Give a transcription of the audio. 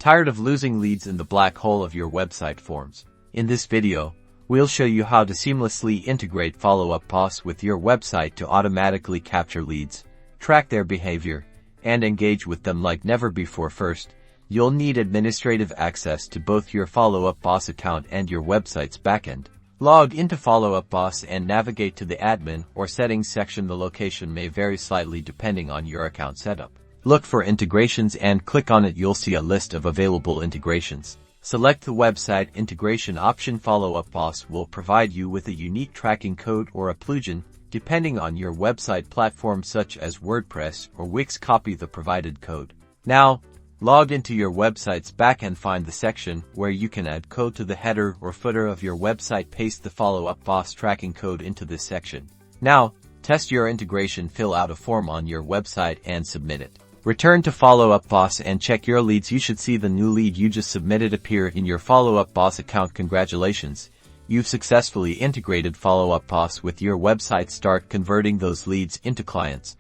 Tired of losing leads in the black hole of your website forms? In this video, we'll show you how to seamlessly integrate Follow Up Boss with your website to automatically capture leads, track their behavior, and engage with them like never before. First, you'll need administrative access to both your Follow Up Boss account and your website's backend. Log into Follow Up Boss and navigate to the admin or settings section. The location may vary slightly depending on your account setup. Look for integrations and click on it. You'll see a list of available integrations. Select the website integration option. Follow Up Boss will provide you with a unique tracking code or a plugin depending on your website platform such as WordPress or Wix. Copy the provided code. Now, log into your website's backend. Find the section where you can add code to the header or footer of your website. Paste the Follow Up Boss tracking code into this section. Now, test your integration. Fill out a form on your website and submit it. Return to Follow Up Boss and check your leads. You should see the new lead you just submitted appear in your Follow Up Boss account. Congratulations! You've successfully integrated Follow Up Boss with your website. Start converting those leads into clients.